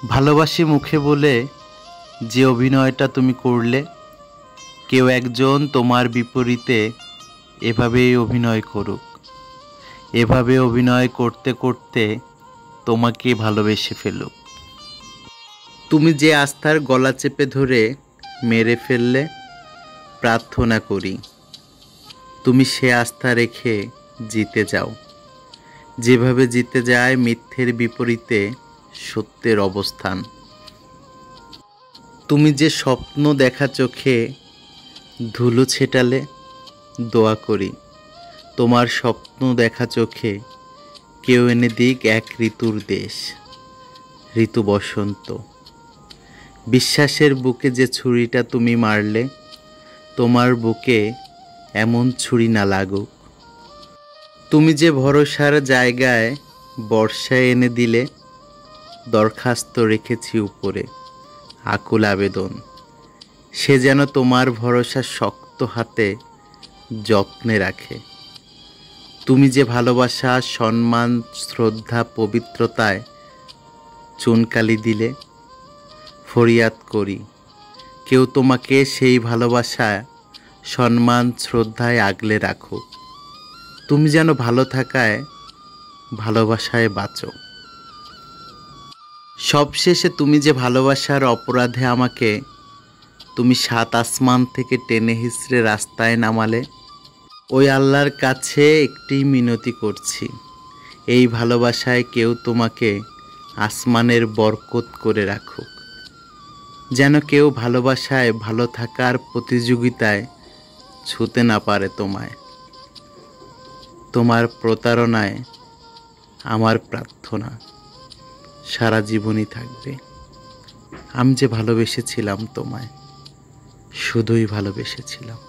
ভালোবাসি মুখে বলে যে অভিনয়টা তুমি করলে, কেউ একজন তোমার বিপরীতে এভাবেই অভিনয় করুক। এভাবে অভিনয় করতে করতে তোমাকে ভালোবেসে ফেলুক। তুমি যে আস্থার গলা চেপে ধরে মেরে ফেললে, প্রার্থনা করি তুমি সে আস্থা রেখে জিতে যাও, যেভাবে জিতে যায় মিথ্যের বিপরীতে সত্যের অবস্থান। তুমি যে স্বপ্ন দেখা চোখে ধুলো ছেটালে, দোয়া করি তোমার স্বপ্ন দেখা চোখে কেউ এনে দিক এক ঋতুর দেশ, ঋতু বসন্ত। বিশ্বাসের বুকে যে ছুরিটা তুমি মারলে, তোমার বুকে এমন ছুরি না লাগুক। তুমি যে ভরসার জায়গায় বর্ষা এনে দিলে, দরখাস্ত রেখেছি উপরে আকুল আবেদন, সে যেন তোমার ভরসা শক্ত হাতে যত্নে রাখে। তুমি যে ভালোবাসা, সম্মান, শ্রদ্ধা, পবিত্রতায় চুনকালি দিলে, ফরিয়াদ করি কেউ তোমাকে সেই ভালোবাসা, সম্মান, শ্রদ্ধায় আগলে রাখো। তুমি যেন ভালো থাকায় ভালোবাসায় বাঁচো। সবশেষে তুমি যে ভালোবাসার অপরাধে আমাকে তুমি 7 আসমান থেকে টেনে হিঁচড়ে রাস্তায় নামালে, ওই আল্লাহর কাছে একটি মিনতি করছি, এই ভালোবাসায় কেউ তোমাকে আসমানের বরকত করে রাখুক। যেন কেউ ভালোবাসায় ভালো থাকার প্রতিযোগিতায় ছুঁতে না পারে তোমায়। তোমার প্রতারণায় আমার প্রার্থনা সারা জীবনই থাকবে। আমি যে ভালোবেসেছিলাম তোমায়, শুধুই ভালোবেসেছিলাম।